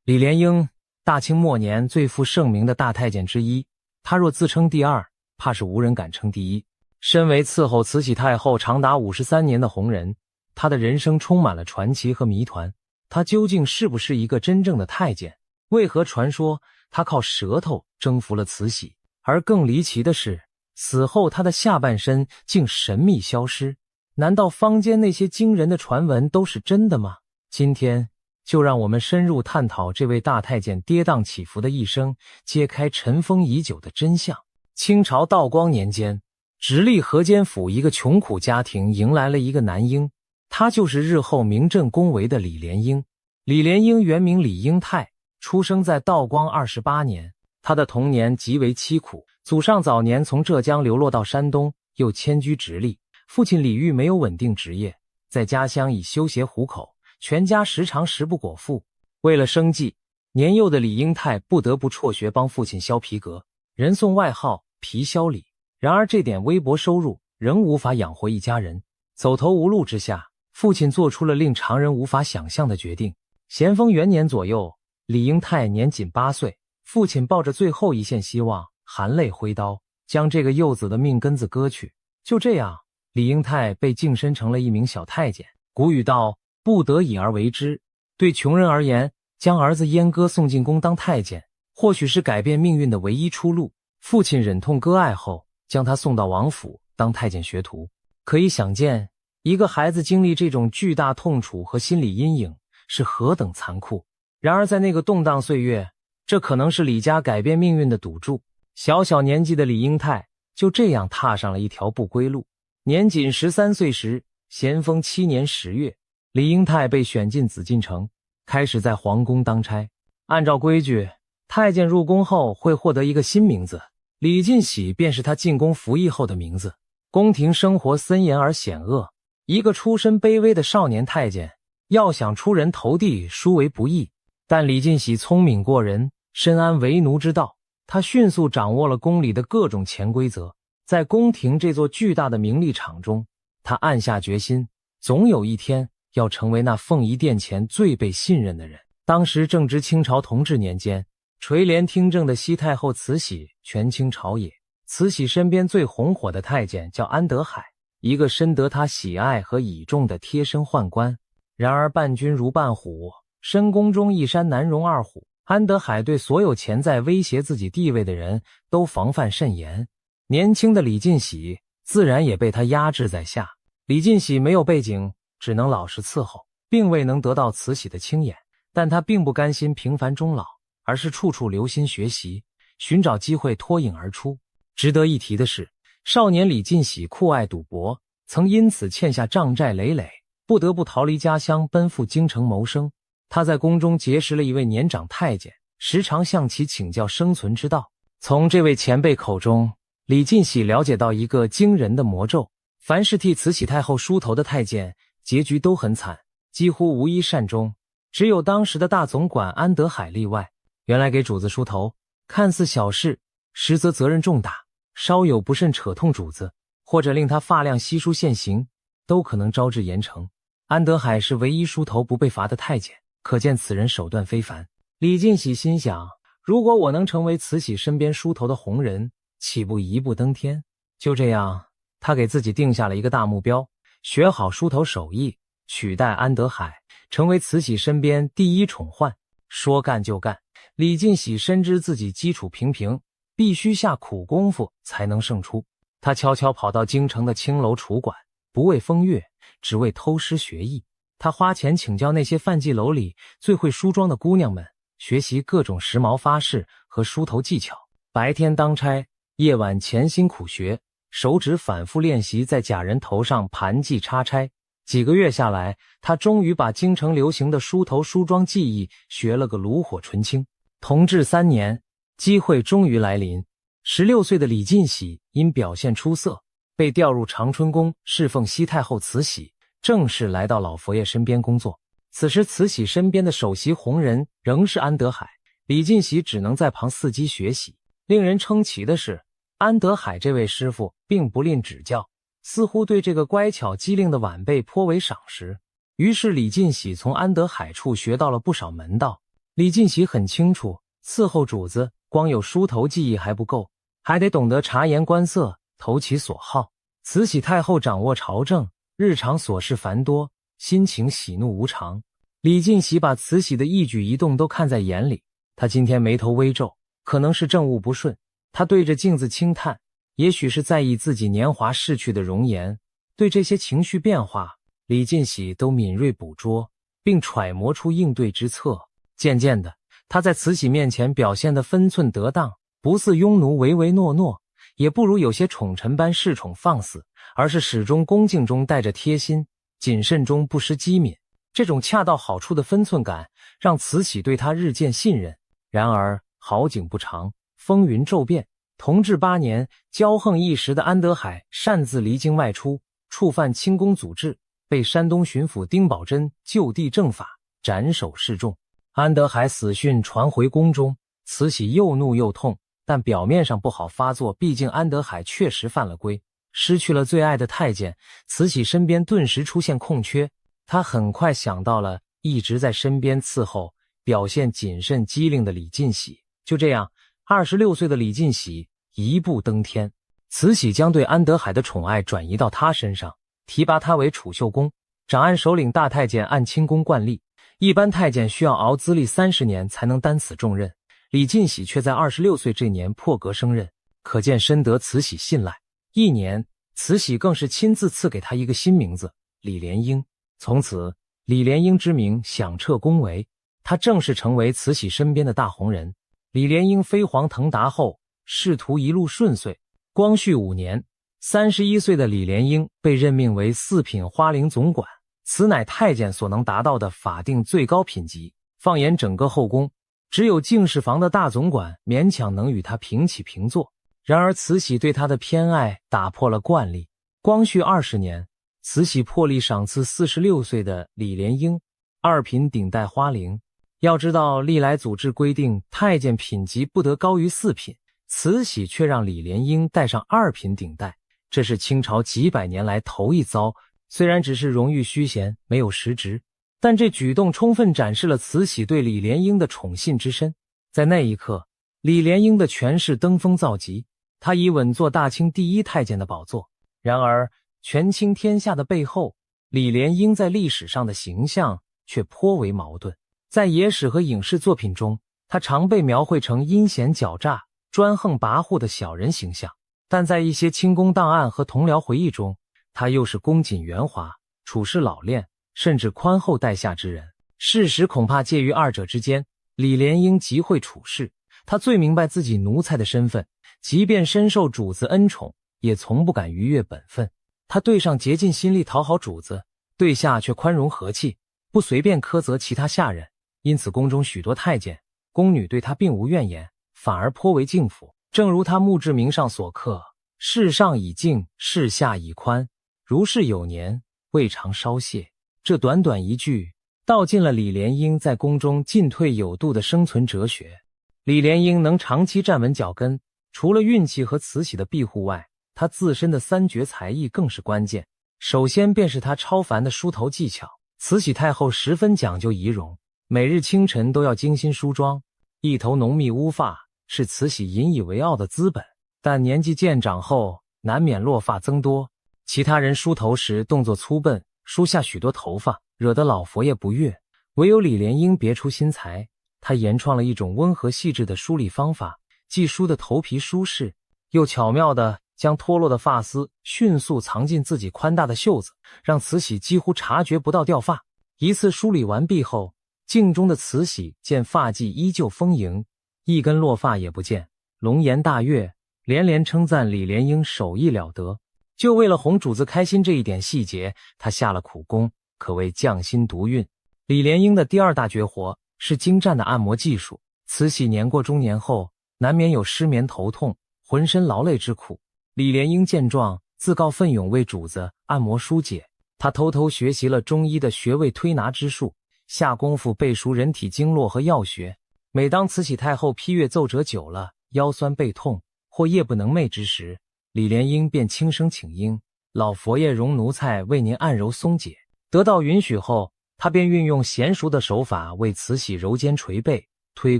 李莲英，大清末年最负盛名的大太监之一，他若自称第二，怕是无人敢称第一。身为伺候慈禧太后长达53年的红人，他的人生充满了传奇和谜团。他究竟是不是一个真正的太监？为何传说他靠舌头征服了慈禧？而更离奇的是，死后他的下半身竟神秘消失。难道坊间那些惊人的传闻都是真的吗？今天就让我们深入探讨这位大太监跌宕起伏的一生，揭开尘封已久的真相。清朝道光年间，直隶河间府一个穷苦家庭迎来了一个男婴，他就是日后名震宫闱的李莲英。李莲英原名李英泰，出生在道光28年。他的童年极为凄苦，祖上早年从浙江流落到山东，又迁居直隶。父亲李煜没有稳定职业，在家乡以修鞋糊口，全家时常食不果腹。为了生计，年幼的李英泰不得不辍学帮父亲削皮革，人送外号皮削李。然而这点微薄收入仍无法养活一家人。走投无路之下，父亲做出了令常人无法想象的决定。咸丰元年左右，李英泰年仅8岁，父亲抱着最后一线希望，含泪挥刀，将这个幼子的命根子割去。就这样，李英泰被晋升成了一名小太监。古语道，不得已而为之。对穷人而言，将儿子阉割送进宫当太监，或许是改变命运的唯一出路。父亲忍痛割爱后，将他送到王府当太监学徒。可以想见，一个孩子经历这种巨大痛楚和心理阴影是何等残酷。然而在那个动荡岁月，这可能是李家改变命运的赌注。小小年纪的李英泰就这样踏上了一条不归路。年仅13岁时，咸丰7年10月，李英泰被选进紫禁城，开始在皇宫当差。按照规矩，太监入宫后会获得一个新名字，李进喜便是他进宫服役后的名字。宫廷生活森严而险恶，一个出身卑微的少年太监要想出人头地殊为不易。但李进喜聪明过人，深谙为奴之道，他迅速掌握了宫里的各种潜规则。在宫廷这座巨大的名利场中，他暗下决心，总有一天要成为那凤仪殿前最被信任的人。当时正值清朝同治年间，垂帘听政的西太后慈禧权倾朝野。慈禧身边最红火的太监叫安德海，一个深得他喜爱和倚重的贴身宦官。然而伴君如伴虎，深宫中一山难容二虎。安德海对所有潜在威胁自己地位的人都防范甚严。年轻的李进喜自然也被他压制在下。李进喜没有背景，只能老实伺候，并未能得到慈禧的青眼。但他并不甘心平凡终老，而是处处留心学习，寻找机会脱颖而出。值得一提的是，少年李进喜酷爱赌博，曾因此欠下账债累累，不得不逃离家乡奔赴京城谋生。他在宫中结识了一位年长太监，时常向其请教生存之道。从这位前辈口中，李进喜了解到一个惊人的魔咒：凡是替慈禧太后梳头的太监，结局都很惨，几乎无一善终。只有当时的大总管安德海例外。原来给主子梳头，看似小事，实则责任重大，稍有不慎扯痛主子，或者令他发量稀疏现形，都可能招致严惩。安德海是唯一梳头不被罚的太监，可见此人手段非凡。李进喜心想，如果我能成为慈禧身边梳头的红人，岂不一步登天？就这样，他给自己定下了一个大目标，学好梳头手艺，取代安德海，成为慈禧身边第一宠宦。说干就干，李进喜深知自己基础平平，必须下苦功夫才能胜出。他悄悄跑到京城的青楼楚馆，不为风月，只为偷师学艺。他花钱请教那些范记楼里最会梳妆的姑娘们，学习各种时髦发饰和梳头技巧。白天当差，夜晚潜心苦学，手指反复练习在假人头上盘髻插钗。几个月下来，他终于把京城流行的梳头梳妆技艺学了个炉火纯青。同治3年，机会终于来临。16岁的李进喜因表现出色，被调入长春宫侍奉西太后慈禧，正式来到老佛爷身边工作。此时慈禧身边的首席红人仍是安德海，李进喜只能在旁伺机学习。令人称奇的是，安德海这位师傅并不吝指教，似乎对这个乖巧机灵的晚辈颇为赏识。于是李进喜从安德海处学到了不少门道。李进喜很清楚，伺候主子光有梳头技艺还不够，还得懂得察言观色，投其所好。慈禧太后掌握朝政，日常琐事繁多，心情喜怒无常。李进喜把慈禧的一举一动都看在眼里，他今天眉头微皱，可能是政务不顺。他对着镜子轻叹，也许是在意自己年华逝去的容颜。对这些情绪变化，李进喜都敏锐捕捉，并揣摩出应对之策。渐渐的，他在慈禧面前表现得分寸得当，不似庸奴唯唯诺诺，也不如有些宠臣般恃宠放肆，而是始终恭敬中带着贴心，谨慎中不失机敏。这种恰到好处的分寸感让慈禧对他日渐信任。然而好景不长，风云骤变。同治8年，骄横一时的安德海擅自离京外出，触犯清宫祖制，被山东巡抚丁宝桢就地正法，斩首示众。安德海死讯传回宫中，慈禧又怒又痛，但表面上不好发作，毕竟安德海确实犯了规，失去了最爱的太监，慈禧身边顿时出现空缺。他很快想到了一直在身边伺候、表现谨慎机灵的李进喜。就这样，26岁的李进喜一步登天。慈禧将对安德海的宠爱转移到他身上，提拔他为储秀宫，掌按首领大太监。按清宫惯例，一般太监需要熬资历30年才能担此重任，李进喜却在26岁这年破格升任，可见深得慈禧信赖。1年，慈禧更是亲自赐给他一个新名字李莲英。从此，李莲英之名响彻宫闱，他正式成为慈禧身边的大红人。李莲英飞黄腾达后，仕途一路顺遂。光绪5年，31岁的李莲英被任命为4品花翎总管，此乃太监所能达到的法定最高品级。放眼整个后宫，只有敬事房的大总管勉强能与他平起平坐。然而慈禧对他的偏爱打破了惯例。光绪20年，慈禧破例赏赐46岁的李莲英2品顶戴花翎。要知道，历来祖制规定太监品级不得高于4品，慈禧却让李莲英戴上2品顶戴，这是清朝几百年来头一遭。虽然只是荣誉虚衔，没有实职，但这举动充分展示了慈禧对李莲英的宠信之深。在那一刻，李莲英的权势登峰造极，他已稳坐大清第1太监的宝座。然而权倾天下的背后，李莲英在历史上的形象却颇为矛盾。在野史和影视作品中，他常被描绘成阴险狡诈、专横跋扈的小人形象，但在一些清宫档案和同僚回忆中，他又是恭谨圆滑、处事老练，甚至宽厚待下之人。事实恐怕介于二者之间。李莲英极会处事，他最明白自己奴才的身份，即便深受主子恩宠，也从不敢逾越本分。他对上竭尽心力讨好主子，对下却宽容和气，不随便苛责其他下人。因此宫中许多太监、宫女对他并无怨言，反而颇为敬服。正如他墓志铭上所刻：世上以敬，世下以宽，如是有年，未尝稍懈。这短短一句道尽了李莲英在宫中进退有度的生存哲学。李莲英能长期站稳脚跟，除了运气和慈禧的庇护外，他自身的3绝才艺更是关键。首先便是他超凡的梳头技巧。慈禧太后十分讲究仪容，每日清晨都要精心梳妆，一头浓密乌发是慈禧引以为傲的资本。但年纪渐长后，难免落发增多，其他人梳头时动作粗笨，梳下许多头发，惹得老佛爷不悦。唯有李莲英别出心裁，他研创了一种温和细致的梳理方法，既梳得头皮舒适，又巧妙地将脱落的发丝迅速藏进自己宽大的袖子，让慈禧几乎察觉不到掉发。一次梳理完毕后，镜中的慈禧见发髻依旧丰盈，一根落发也不见，龙颜大悦，连连称赞李莲英手艺了得。就为了哄主子开心这一点细节，他下了苦功，可谓匠心独运。李莲英的第2大绝活是精湛的按摩技术。慈禧年过中年后，难免有失眠头痛、浑身劳累之苦。李莲英见状，自告奋勇为主子按摩疏解。他偷偷学习了中医的穴位推拿之术，下功夫背熟人体经络和药学。每当慈禧太后批阅奏折久了，腰酸背痛或夜不能寐之时，李莲英便轻声请缨：“老佛爷容奴才为您按揉松解。”得到允许后，他便运用娴熟的手法为慈禧揉肩捶背，推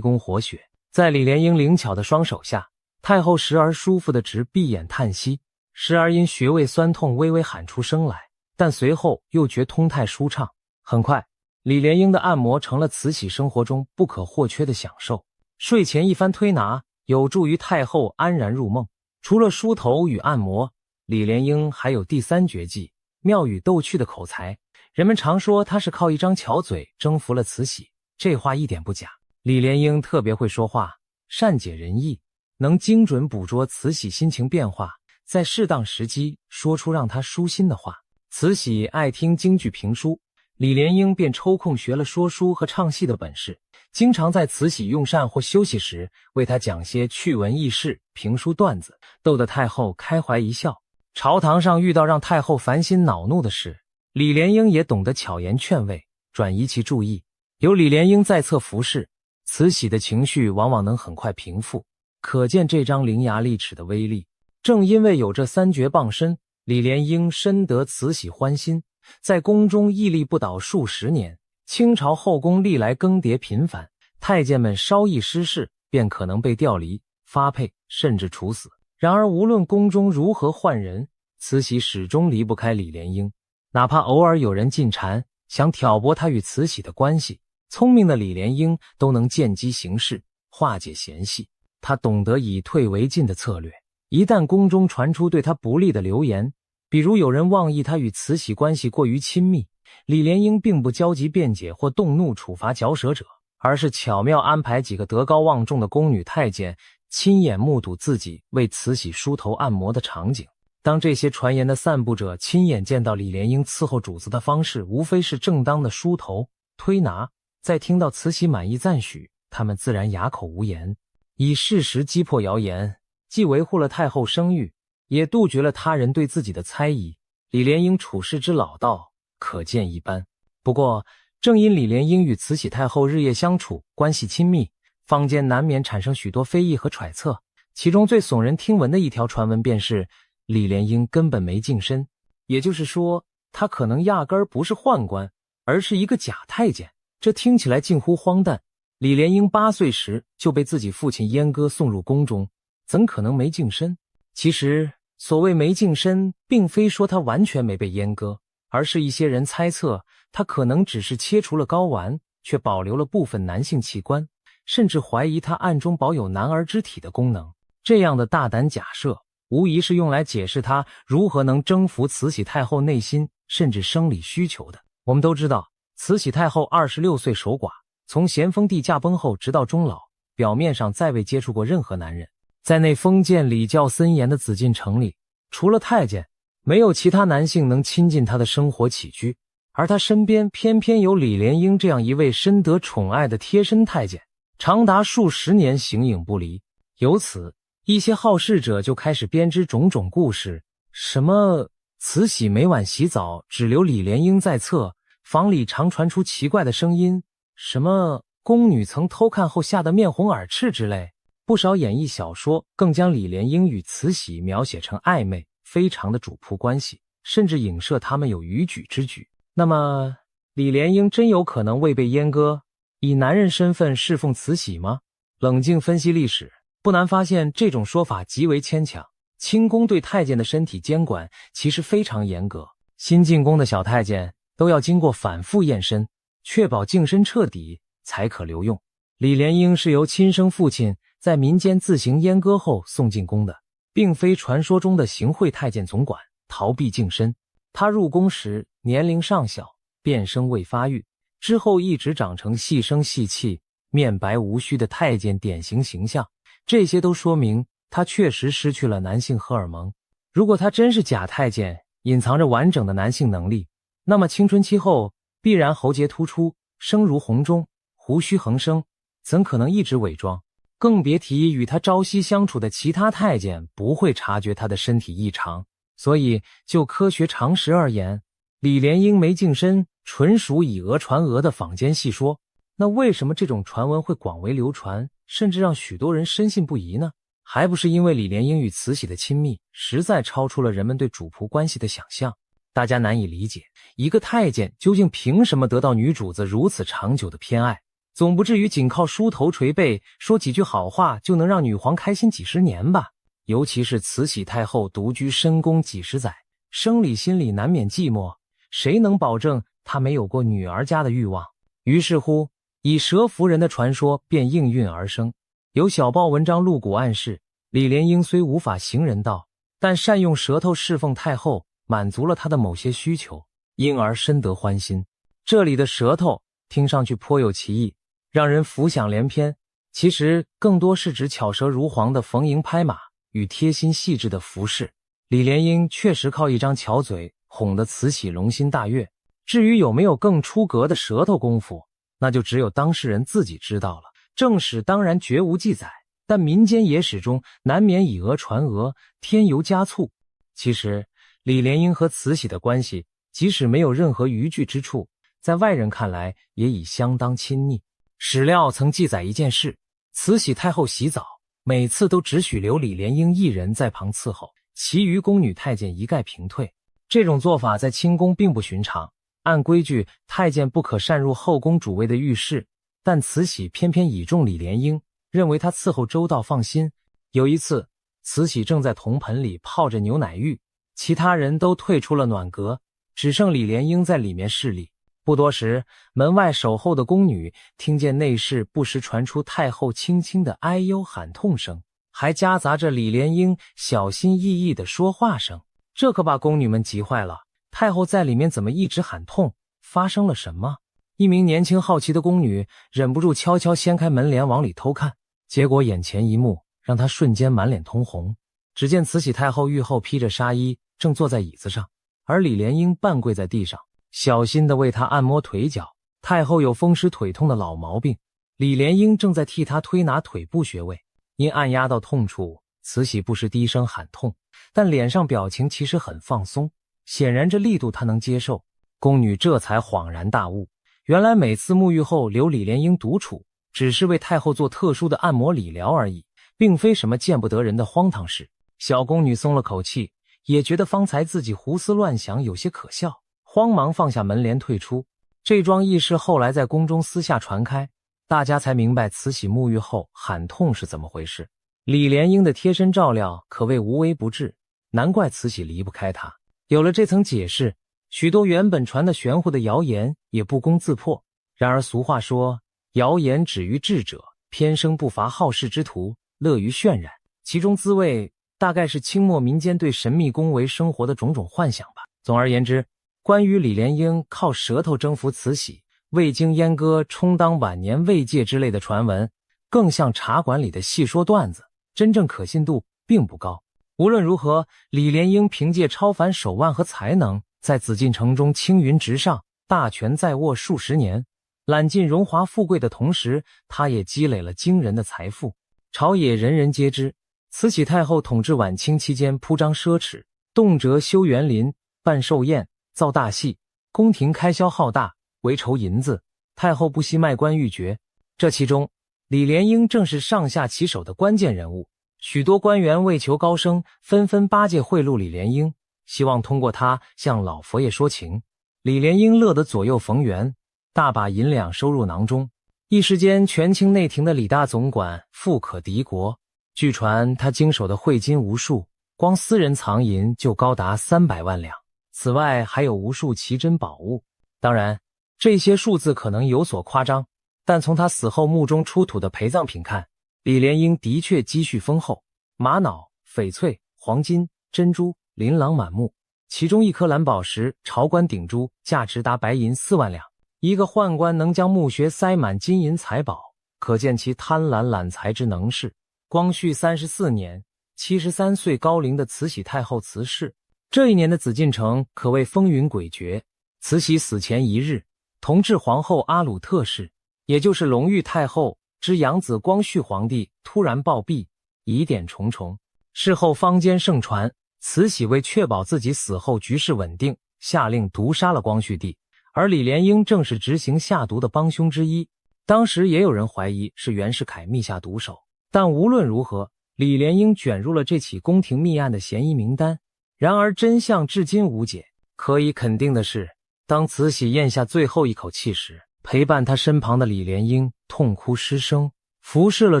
宫活血。在李莲英灵巧的双手下，太后时而舒服的直闭眼叹息，时而因穴位酸痛微微喊出声来，但随后又觉通泰舒畅。很快，李莲英的按摩成了慈禧生活中不可或缺的享受。睡前一番推拿，有助于太后安然入梦。除了梳头与按摩，李莲英还有第三绝技，妙语逗趣的口才。人们常说她是靠一张巧嘴征服了慈禧，这话一点不假。李莲英特别会说话，善解人意，能精准捕捉慈禧心情变化，在适当时机说出让她舒心的话。慈禧爱听京剧评书，李莲英便抽空学了说书和唱戏的本事，经常在慈禧用膳或休息时为她讲些趣闻轶事、评书段子，逗得太后开怀一笑。朝堂上遇到让太后烦心恼怒的事，李莲英也懂得巧言劝慰，转移其注意。有李莲英在侧服侍，慈禧的情绪往往能很快平复，可见这张伶牙俐齿的威力。正因为有这三绝傍身，李莲英深得慈禧欢心，在宫中屹立不倒数十年。清朝后宫历来更迭频繁，太监们稍一失势，便可能被调离、发配，甚至处死。然而无论宫中如何换人，慈禧始终离不开李莲英。哪怕偶尔有人进谗，想挑拨她与慈禧的关系，聪明的李莲英都能见机行事，化解嫌隙。她懂得以退为进的策略，一旦宫中传出对她不利的流言，比如有人妄议她与慈禧关系过于亲密，李莲英并不焦急辩解或动怒处罚嚼舌者，而是巧妙安排几个德高望重的宫女太监亲眼目睹自己为慈禧梳头按摩的场景。当这些传言的散布者亲眼见到李莲英伺候主子的方式无非是正当的梳头、推拿，再听到慈禧满意赞许，他们自然哑口无言。以事实击破谣言，既维护了太后声誉，也杜绝了他人对自己的猜疑。李莲英处事之老道，可见一斑。不过，正因李莲英与慈禧太后日夜相处，关系亲密，坊间难免产生许多非议和揣测。其中最耸人听闻的一条传闻便是李莲英根本没净身，也就是说，她可能压根儿不是宦官，而是一个假太监。这听起来近乎荒诞。李莲英8岁时就被自己父亲阉割送入宫中，怎可能没净身？其实，所谓没净身，并非说她完全没被阉割，而是一些人猜测她可能只是切除了睾丸，却保留了部分男性器官，甚至怀疑她暗中保有男儿之体的功能。这样的大胆假设，无疑是用来解释她如何能征服慈禧太后内心甚至生理需求的。我们都知道，慈禧太后26岁守寡，从咸丰帝驾崩后直到终老，表面上再未接触过任何男人。在那封建礼教森严的紫禁城里，除了太监，没有其他男性能亲近她的生活起居，而她身边偏偏有李莲英这样一位深得宠爱的贴身太监，长达数十年形影不离。由此，一些好事者就开始编织种种故事，什么慈禧每晚洗澡只留李莲英在侧，房里常传出奇怪的声音，什么宫女曾偷看后吓得面红耳赤之类。不少演绎小说更将李莲英与慈禧描写成暧昧非常的主仆关系，甚至影射他们有逾矩之举。那么，李莲英真有可能未被阉割，以男人身份侍奉慈禧吗？冷静分析历史，不难发现这种说法极为牵强。清宫对太监的身体监管其实非常严格，新进宫的小太监都要经过反复验身，确保净身彻底才可留用。李莲英是由亲生父亲在民间自行阉割后送进宫的，并非传说中的行贿太监总管，逃避净身。他入宫时年龄尚小，变声未发育，之后一直长成细声细气、面白无须的太监典型形象。这些都说明他确实失去了男性荷尔蒙。如果他真是假太监，隐藏着完整的男性能力，那么青春期后必然喉结突出，声如洪钟，胡须横生，怎可能一直伪装？更别提与他朝夕相处的其他太监不会察觉他的身体异常。所以就科学常识而言，李莲英没净身纯属以讹传讹的坊间戏说。那为什么这种传闻会广为流传，甚至让许多人深信不疑呢？还不是因为李莲英与慈禧的亲密实在超出了人们对主仆关系的想象。大家难以理解，一个太监究竟凭什么得到女主子如此长久的偏爱？总不至于仅靠梳头捶背说几句好话就能让女皇开心几十年吧？尤其是慈禧太后独居深宫几十载，生理心理难免寂寞，谁能保证她没有过女儿家的欲望？于是乎，以蛇服人的传说便应运而生。有小报文章露骨暗示，李莲英虽无法行人道，但善用舌头侍奉太后，满足了她的某些需求，因而深得欢心。这里的舌头听上去颇有其意，让人浮想联翩，其实更多是指巧舌如簧的逢迎拍马与贴心细致的服饰。李莲英确实靠一张巧嘴哄得慈禧龙心大悦，至于有没有更出格的舌头功夫，那就只有当事人自己知道了。正史当然绝无记载，但民间野史中难免以讹传讹，添油加醋。其实李莲英和慈禧的关系即使没有任何逾矩之处，在外人看来也已相当亲昵。史料曾记载一件事，慈禧太后洗澡，每次都只许留李莲英一人在旁伺候，其余宫女太监一概平退。这种做法在清宫并不寻常，按规矩太监不可擅入后宫主位的浴室，但慈禧偏偏倚重李莲英，认为她伺候周到放心。有一次，慈禧正在铜盆里泡着牛奶浴，其他人都退出了暖阁，只剩李莲英在里面侍立。不多时，门外守候的宫女听见内室不时传出太后轻轻的哀忧喊痛声，还夹杂着李莲英小心翼翼的说话声。这可把宫女们急坏了，太后在里面怎么一直喊痛？发生了什么？一名年轻好奇的宫女忍不住悄悄掀开门帘往里偷看，结果眼前一幕让她瞬间满脸通红。只见慈禧太后御后披着纱衣，正坐在椅子上，而李莲英半跪在地上，小心地为她按摩腿脚。太后有风湿腿痛的老毛病，李莲英正在替她推拿腿部穴位。因按压到痛处，慈禧不时低声喊痛，但脸上表情其实很放松，显然这力度她能接受。宫女这才恍然大悟，原来每次沐浴后留李莲英独处，只是为太后做特殊的按摩理疗而已，并非什么见不得人的荒唐事。小宫女松了口气，也觉得方才自己胡思乱想有些可笑，慌忙放下门帘退出。这桩轶事后来在宫中私下传开，大家才明白慈禧沐浴后喊痛是怎么回事。李莲英的贴身照料可谓无微不至，难怪慈禧离不开她。有了这层解释，许多原本传得玄乎的谣言也不攻自破。然而俗话说，谣言止于智者，偏生不乏好事之徒，乐于渲染，其中滋味大概是清末民间对神秘宫闱生活的种种幻想吧。总而言之，关于李莲英靠舌头征服慈禧，未经阉割充当晚年慰藉之类的传闻，更像茶馆里的戏说段子，真正可信度并不高。无论如何，李莲英凭借超凡手腕和才能，在紫禁城中青云直上，大权在握数十年，揽尽荣华富贵的同时，他也积累了惊人的财富。朝野人人皆知，慈禧太后统治晚清期间铺张奢侈，动辄修园林、办寿宴、造大戏，宫廷开销浩大，为筹银子，太后不惜卖官鬻爵。这其中，李莲英正是上下其手的关键人物。许多官员为求高升，纷纷巴结贿赂李莲英，希望通过他向老佛爷说情。李莲英乐得左右逢源，大把银两收入囊中，一时间权倾内廷的李大总管富可敌国。据传他经手的汇金无数，光私人藏银就高达300万两，此外还有无数奇珍宝物。当然，这些数字可能有所夸张，但从他死后墓中出土的陪葬品看，李莲英的确积蓄丰厚，玛瑙、翡翠、黄金、珍珠琳琅满目，其中一颗蓝宝石朝冠顶珠价值达白银4万两。一个宦官能将墓穴塞满金银财宝，可见其贪婪揽财之能事。光绪34年，73岁高龄的慈禧太后辞世。这一年的紫禁城可谓风云诡谲。慈禧死前一日，同治皇后阿鲁特氏，也就是隆裕太后之养子光绪皇帝突然暴毙，疑点重重。事后坊间盛传，慈禧为确保自己死后局势稳定，下令毒杀了光绪帝，而李莲英正是执行下毒的帮凶之一。当时也有人怀疑是袁世凯密下毒手，但无论如何，李莲英卷入了这起宫廷密案的嫌疑名单。然而真相至今无解。可以肯定的是，当慈禧咽下最后一口气时，陪伴他身旁的李莲英痛哭失声。服侍了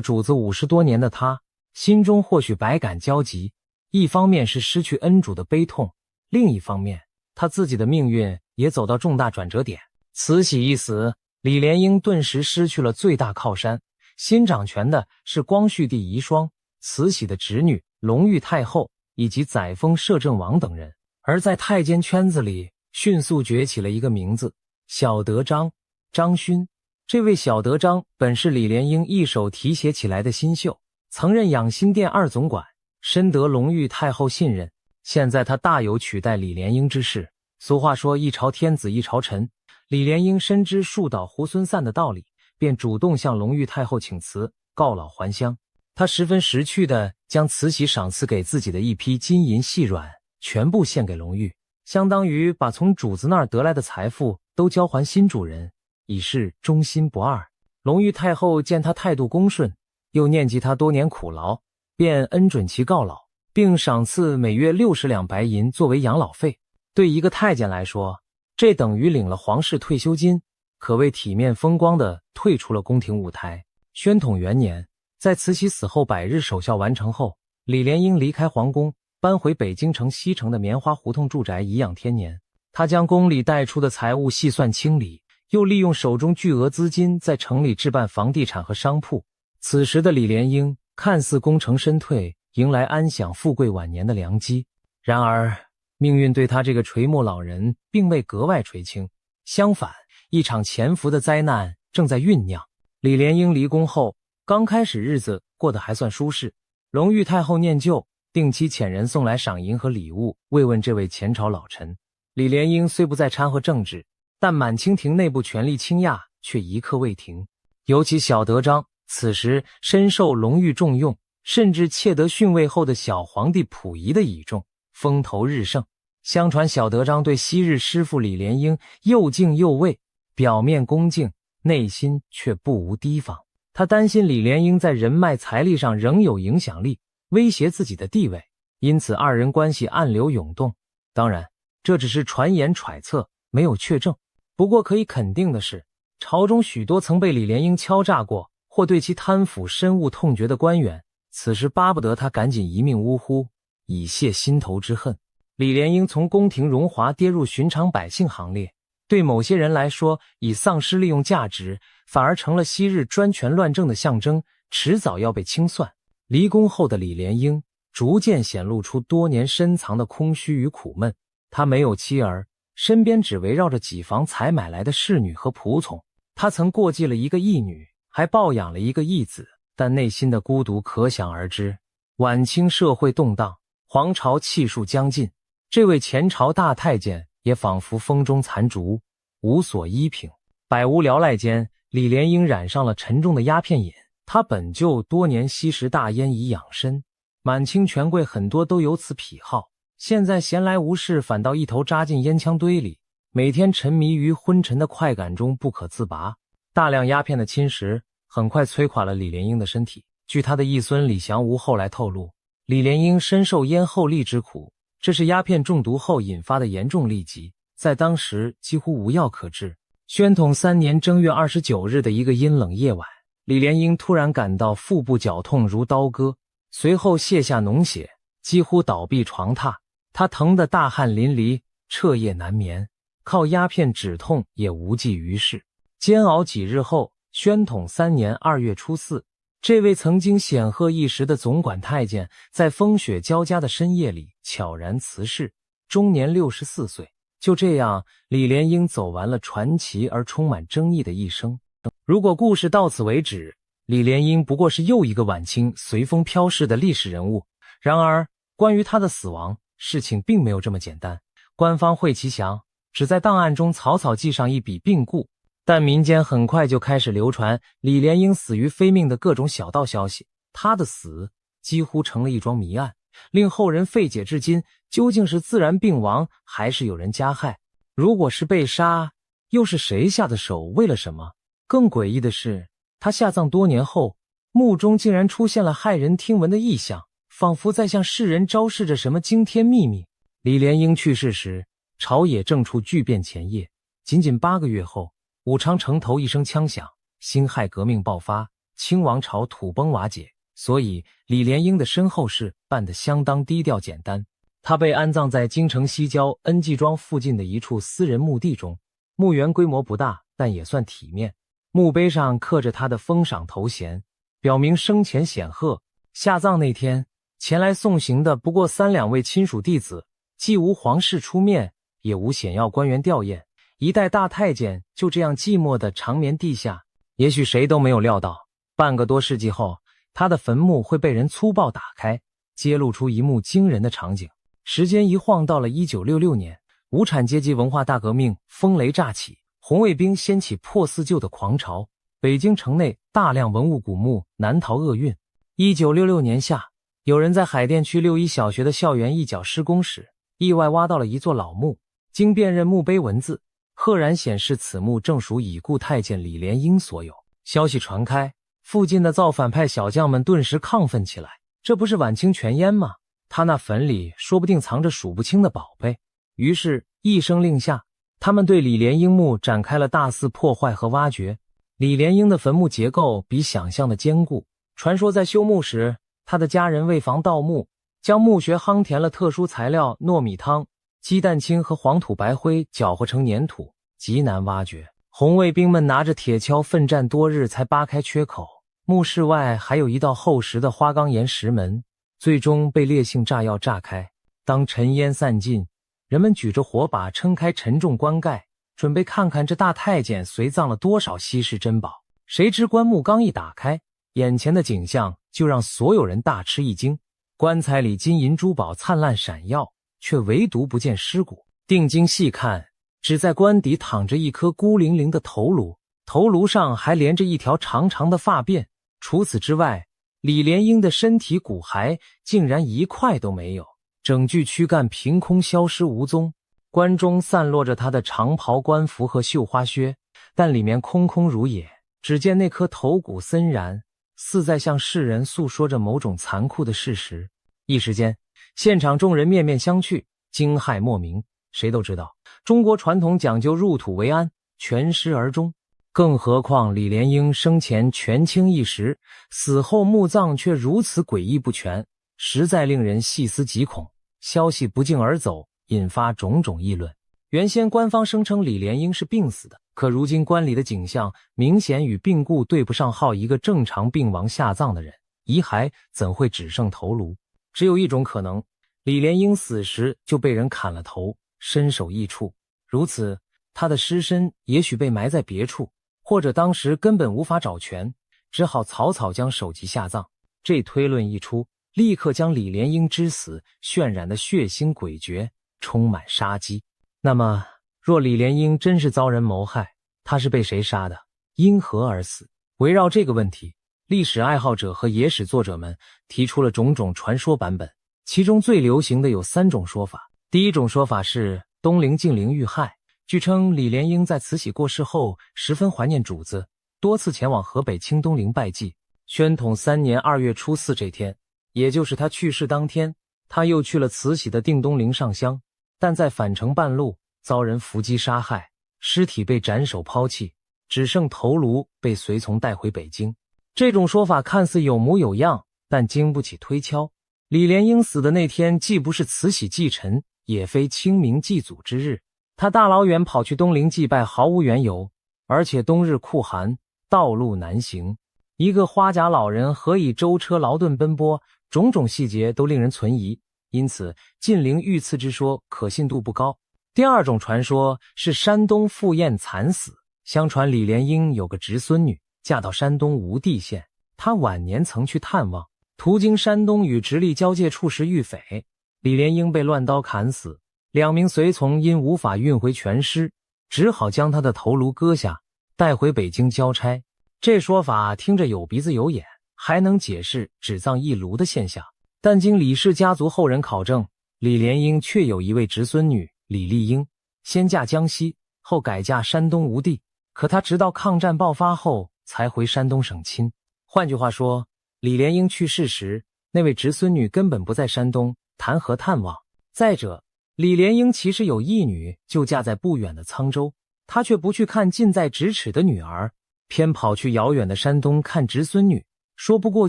主子50多年的他，心中或许百感交集，一方面是失去恩主的悲痛，另一方面他自己的命运也走到重大转折点。慈禧一死，李莲英顿时失去了最大靠山，新掌权的是光绪帝遗孀、慈禧的侄女隆裕太后以及载沣摄政王等人。而在太监圈子里迅速崛起了一个名字，小德张，张勋。这位小德张本是李莲英一手提携起来的新秀，曾任养心殿2总管，深得隆裕太后信任。现在他大有取代李莲英之势。俗话说一朝天子一朝臣，李莲英深知树倒猢狲散的道理，便主动向隆裕太后请辞，告老还乡。他十分识趣地将慈禧赏赐给自己的一批金银细软全部献给隆裕，相当于把从主子那儿得来的财富都交还新主人，以示忠心不二。隆裕太后见他态度恭顺，又念及他多年苦劳，便恩准其告老，并赏赐每月60两白银作为养老费。对一个太监来说，这等于领了皇室退休金，可谓体面风光地退出了宫廷舞台。宣统元年，在慈禧死后100日守孝完成后，李莲英离开皇宫，搬回北京城西城的棉花胡同住宅颐养天年。他将宫里贷出的财物细算清理，又利用手中巨额资金在城里置办房地产和商铺。此时的李莲英看似功成身退，迎来安享富贵晚年的良机。然而命运对他这个垂暮老人并未格外垂青，相反，一场潜伏的灾难正在酝酿。李莲英离宫后，刚开始日子过得还算舒适，隆裕太后念旧，定期遣人送来赏银和礼物慰问这位前朝老臣。李莲英虽不再掺和政治，但满清廷内部权力倾轧却一刻未停。尤其小德张此时深受隆裕重用，甚至窃得逊位后的小皇帝溥仪的倚重，风头日盛。相传小德张对昔日师父李莲英又敬又畏，表面恭敬，内心却不无提防。他担心李莲英在人脉财力上仍有影响力，威胁自己的地位，因此二人关系暗流涌动。当然，这只是传言揣测，没有确证。不过可以肯定的是，朝中许多曾被李莲英敲诈过或对其贪腐深恶痛绝的官员，此时巴不得他赶紧一命呜呼，以泄心头之恨。李莲英从宫廷荣华跌入寻常百姓行列，对某些人来说已丧失利用价值，反而成了昔日专权乱政的象征，迟早要被清算。离宫后的李莲英逐渐显露出多年深藏的空虚与苦闷。他没有妻儿，身边只围绕着几房才买来的侍女和仆从。他曾过继了一个义女，还抱养了一个义子，但内心的孤独可想而知。晚清社会动荡，皇朝气数将尽，这位前朝大太监也仿佛风中残烛，无所依凭。百无聊赖间，李莲英染上了沉重的鸦片瘾。他本就多年吸食大烟以养身，满清权贵很多都有此癖好，现在闲来无事，反倒一头扎进烟枪堆里，每天沉迷于昏沉的快感中不可自拔。大量鸦片的侵蚀很快摧垮了李莲英的身体。据他的义孙李祥吾后来透露，李莲英深受咽后痢之苦，这是鸦片中毒后引发的严重痢疾，在当时几乎无药可治。宣统3年正月29日的一个阴冷夜晚，李莲英突然感到腹部绞痛如刀割，随后泻下脓血，几乎倒闭床榻。他疼得大汗淋漓，彻夜难眠，靠鸦片止痛也无济于事。煎熬几日后，宣统3年2月初4，这位曾经显赫一时的总管太监在风雪交加的深夜里悄然辞世，终年64岁。就这样，李莲英走完了传奇而充满争议的一生。如果故事到此为止，李莲英不过是又一个晚清随风飘逝的历史人物。然而，关于他的死亡，事情并没有这么简单。官方讳其详，只在档案中草草记上一笔病故，但民间很快就开始流传李莲英死于非命的各种小道消息。他的死几乎成了一桩谜案，令后人费解至今，究竟是自然病亡，还是有人加害？如果是被杀，又是谁下的手？为了什么？更诡异的是，他下葬多年后，墓中竟然出现了骇人听闻的异象，仿佛在向世人昭示着什么惊天秘密。李莲英去世时，朝野正处巨变前夜，仅仅8个月后武昌城头一声枪响，辛亥革命爆发，清王朝土崩瓦解，所以李莲英的身后事办得相当低调简单。他被安葬在京城西郊恩济庄附近的一处私人墓地中，墓园规模不大，但也算体面。墓碑上刻着他的封赏头衔，表明生前显赫。下葬那天，前来送行的不过3-2位亲属弟子，既无皇室出面，也无显要官员吊唁，一代大太监就这样寂寞地长眠地下。也许谁都没有料到，半个多世纪后，他的坟墓会被人粗暴打开，揭露出一幕惊人的场景。时间一晃到了1966年，无产阶级文化大革命风雷乍起，红卫兵掀起破四旧的狂潮，北京城内大量文物古墓难逃厄运。1966年夏，有人在海淀区6一小学的校园一角施工时，意外挖到了一座老墓，经辨认墓碑文字，赫然显示此墓正属已故太监李莲英所有。消息传开，附近的造反派小将们顿时亢奋起来，这不是晚清全烟吗？他那坟里说不定藏着数不清的宝贝。于是一声令下，他们对李莲英墓展开了大肆破坏和挖掘。李莲英的坟墓结构比想象的坚固，传说在修墓时，他的家人为防盗墓，将墓穴夯填了特殊材料糯米汤、鸡蛋清和黄土白灰搅和成粘土，极难挖掘。红卫兵们拿着铁锹奋战多日才扒开缺口，墓室外还有一道厚实的花岗岩石门，最终被烈性炸药炸开。当尘烟散尽，人们举着火把撑开沉重棺盖，准备看看这大太监随葬了多少稀世珍宝。谁知棺木刚一打开，眼前的景象就让所有人大吃一惊。棺材里金银珠宝灿烂闪耀，却唯独不见尸骨。定睛细看，只在棺底躺着一颗孤零零的头颅，头颅上还连着一条长长的发辫。除此之外，李莲英的身体骨骸竟然一块都没有，整具躯干凭空消失无踪。棺中散落着他的长袍官服和绣花靴，但里面空空如也，只见那颗头骨森然，似在向世人诉说着某种残酷的事实。一时间，现场众人面面相觑，惊骇莫名。谁都知道，中国传统讲究入土为安，全尸而终。更何况李莲英生前权倾一时，死后墓葬却如此诡异不全，实在令人细思极恐。消息不胫而走，引发种种议论。原先官方声称李莲英是病死的，可如今棺里的景象明显与病故对不上号。一个正常病亡下葬的人，遗骸怎会只剩头颅？只有一种可能，李莲英死时就被人砍了头，身首异处。如此，他的尸身也许被埋在别处，或者当时根本无法找全，只好草草将首级下葬。这推论一出，立刻将李莲英之死渲染得血腥诡谲，充满杀机。那么，若李莲英真是遭人谋害，他是被谁杀的？因何而死？围绕这个问题，历史爱好者和野史作者们提出了种种传说版本，其中最流行的有3种说法。第一种说法是东陵敬陵遇害，据称李莲英在慈禧过世后十分怀念主子，多次前往河北清东陵拜祭。宣统3年2月初4这天，也就是他去世当天，他又去了慈禧的定东陵上香，但在返程半路遭人伏击杀害，尸体被斩首抛弃，只剩头颅被随从带回北京。这种说法看似有模有样，但经不起推敲。李莲英死的那天既不是慈禧忌辰，也非清明祭祖之日，他大老远跑去东陵祭拜毫无缘由，而且冬日酷寒，道路难行，一个花甲老人何以舟车劳顿奔波，种种细节都令人存疑，因此晋陵遇刺之说可信度不高。第二种传说是山东赴宴惨死，相传李莲英有个侄孙女，嫁到山东吴地县，她晚年曾去探望，途经山东与直隶交界处时遇匪，李莲英被乱刀砍死，2名随从因无法运回全尸，只好将他的头颅割下，带回北京交差。这说法听着有鼻子有眼，还能解释只葬一炉的现象，但经李氏家族后人考证，李莲英确有一位侄孙女李丽英，先嫁江西，后改嫁山东吴地，可她直到抗战爆发后才回山东省亲。换句话说，李莲英去世时，那位侄孙女根本不在山东，谈何探望？再者，李莲英其实有一女，就嫁在不远的沧州，他却不去看近在咫尺的女儿，偏跑去遥远的山东看侄孙女，说不过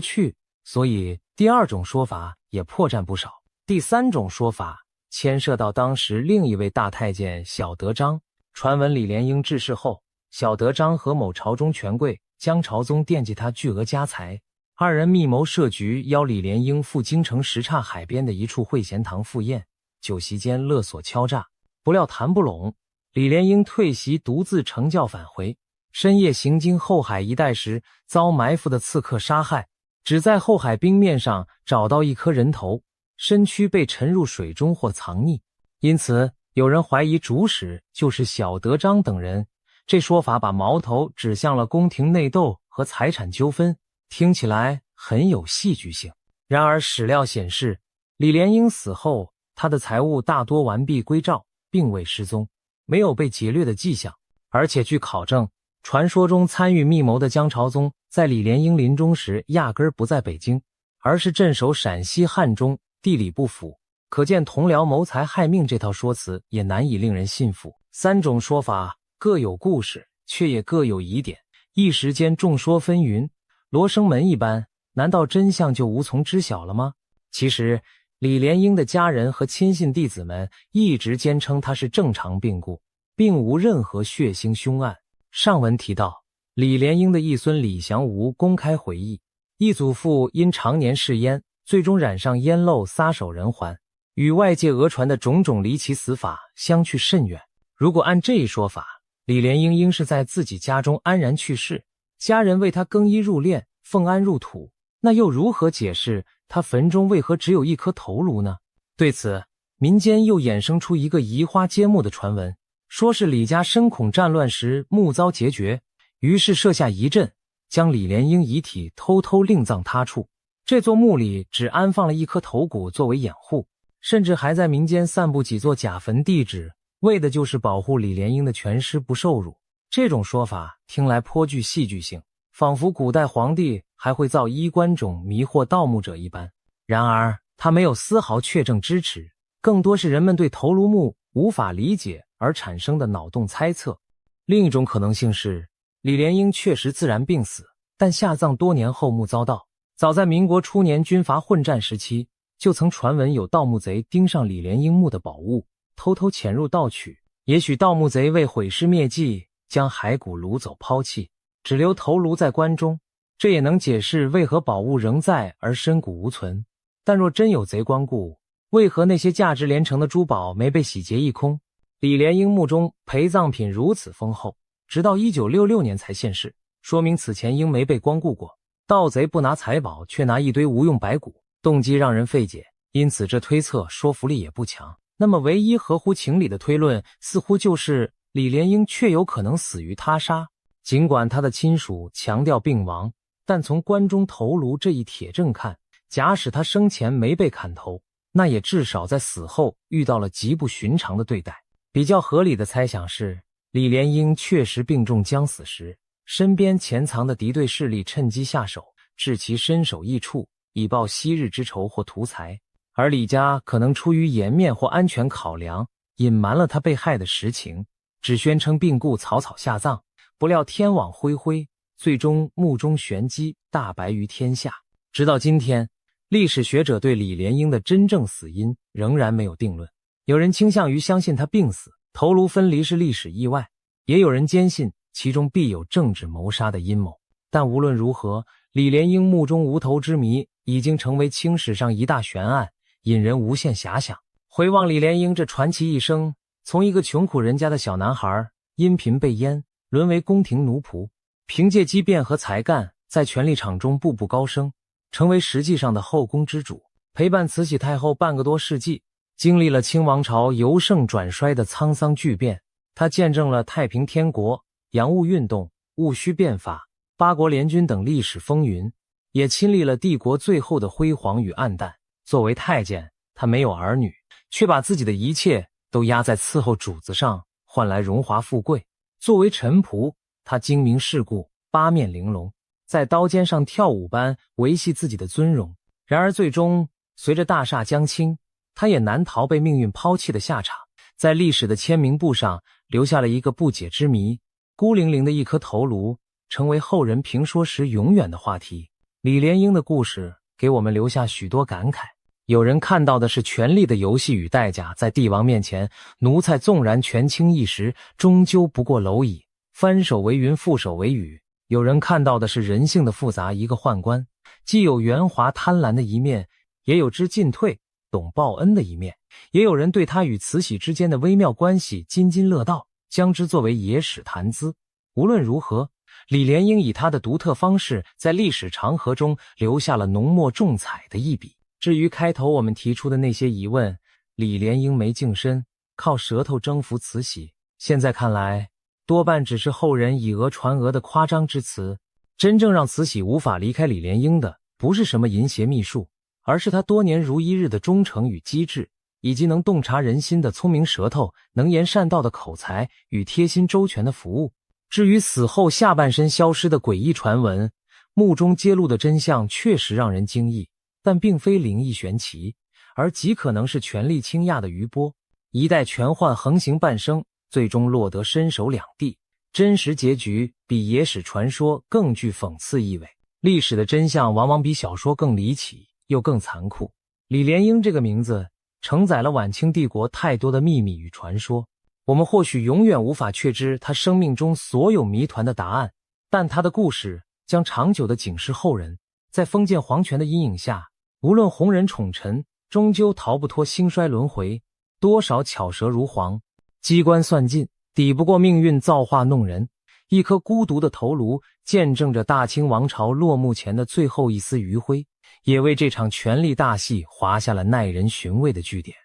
去，所以第二种说法也破绽不少。第三种说法牵涉到当时另一位大太监小德章。传闻李莲英致仕后，小德章和某朝中权贵江朝宗惦记他巨额家财，二人密谋设局，邀李莲英赴京城什刹海边的一处会贤堂赴宴，酒席间勒索敲诈，不料谈不拢，李莲英退席，独自乘轿返回。深夜行经后海一带时，遭埋伏的刺客杀害，只在后海冰面上找到一颗人头，身躯被沉入水中或藏匿，因此有人怀疑主使就是小德章等人。这说法把矛头指向了宫廷内斗和财产纠纷，听起来很有戏剧性。然而史料显示，李莲英死后，他的财物大多完璧归赵，并未失踪，没有被劫掠的迹象。而且据考证，传说中参与密谋的江朝宗在李莲英临终时压根儿不在北京，而是镇守陕西汉中，地理不符，可见同僚谋财害命这套说辞也难以令人信服。三种说法各有故事，却也各有疑点，一时间众说纷纭，罗生门一般，难道真相就无从知晓了吗？其实李莲英的家人和亲信弟子们一直坚称他是正常病故，并无任何血腥凶案。上文提到，李莲英的义孙李祥吾公开回忆，义祖父因常年嗜烟，最终染上烟漏撒手人寰，与外界讹传的种种离奇死法相去甚远。如果按这一说法，李莲英应是在自己家中安然去世，家人为他更衣入殓，奉安入土，那又如何解释他坟中为何只有一颗头颅呢？对此，民间又衍生出一个移花接木的传闻，说是李家深恐战乱时墓遭劫掘，于是设下疑阵，将李莲英遗体偷偷另葬他处。这座墓里只安放了一颗头骨作为掩护，甚至还在民间散布几座假坟地址，为的就是保护李莲英的全尸不受辱。这种说法听来颇具戏剧性，仿佛古代皇帝还会造衣冠冢迷惑盗墓者一般。然而他没有丝毫确证支持，更多是人们对头颅墓无法理解而产生的脑洞猜测。另一种可能性是，李莲英确实自然病死，但下葬多年后墓遭盗。早在民国初年军阀混战时期，就曾传闻有盗墓贼盯上李莲英墓的宝物，偷偷潜入盗取。也许盗墓贼为毁尸灭迹，将骸骨掳走抛弃，只留头颅在棺中，这也能解释为何宝物仍在而身骨无存。但若真有贼光顾，为何那些价值连城的珠宝没被洗劫一空？李莲英墓中陪葬品如此丰厚，直到1966年才现世，说明此前应没被光顾过。盗贼不拿财宝，却拿一堆无用白骨，动机让人费解，因此这推测说服力也不强。那么唯一合乎情理的推论，似乎就是李莲英确有可能死于他杀。尽管他的亲属强调病亡，但从棺中头颅这一铁证看，假使他生前没被砍头，那也至少在死后遇到了极不寻常的对待。比较合理的猜想是，李莲英确实病重将死时，身边潜藏的敌对势力趁机下手，致其身首异处，以报昔日之仇或图财。而李家可能出于颜面或安全考量，隐瞒了他被害的实情，只宣称病故草草下葬，不料天网恢恢，最终墓中玄机大白于天下。直到今天，历史学者对李莲英的真正死因仍然没有定论。有人倾向于相信他病死，头颅分离是历史意外，也有人坚信其中必有政治谋杀的阴谋。但无论如何，李莲英墓中无头之谜已经成为清史上一大悬案，引人无限遐想。回望李莲英这传奇一生，从一个穷苦人家的小男孩，因贫被阉，沦为宫廷奴仆，凭借机变和才干，在权力场中步步高升，成为实际上的后宫之主，陪伴慈禧太后半个多世纪，经历了清王朝由盛转衰的沧桑巨变。他见证了太平天国、洋务运动、戊戌变法、八国联军等历史风云，也亲历了帝国最后的辉煌与暗淡。作为太监，他没有儿女，却把自己的一切都压在伺候主子上，换来荣华富贵。作为臣仆，他精明世故，八面玲珑，在刀尖上跳舞般维系自己的尊荣。然而最终，随着大厦将倾，他也难逃被命运抛弃的下场。在历史的签名簿上，留下了一个不解之谜，孤零零的一颗头颅，成为后人评说时永远的话题。李莲英的故事给我们留下许多感慨。有人看到的是权力的游戏与代价，在帝王面前，奴才纵然权倾一时，终究不过蝼蚁，翻手为云，覆手为雨。有人看到的是人性的复杂，一个宦官既有圆滑贪婪的一面，也有知进退懂报恩的一面，也有人对他与慈禧之间的微妙关系津津乐道，将之作为野史谈资。无论如何，李莲英以他的独特方式在历史长河中留下了浓墨重彩的一笔。至于开头我们提出的那些疑问，李莲英没净身，靠舌头征服慈禧，现在看来多半只是后人以讹传讹的夸张之词。真正让慈禧无法离开李莲英的，不是什么淫邪秘术，而是他多年如一日的忠诚与机智，以及能洞察人心的聪明舌头，能言善道的口才与贴心周全的服务。至于死后下半身消失的诡异传闻，墓中揭露的真相确实让人惊异，但并非灵异玄奇，而极可能是权力倾轧的余波。一代权宦横行半生，最终落得身首两地，真实结局比野史传说更具讽刺意味。历史的真相往往比小说更离奇，又更残酷。李莲英这个名字承载了晚清帝国太多的秘密与传说，我们或许永远无法确知他生命中所有谜团的答案，但他的故事将长久地警示后人，在封建皇权的阴影下，无论红人宠臣，终究逃不脱兴衰轮回。多少巧舌如簧，机关算尽，抵不过命运造化弄人。一颗孤独的头颅，见证着大清王朝落幕前的最后一丝余晖，也为这场权力大戏划下了耐人寻味的句点。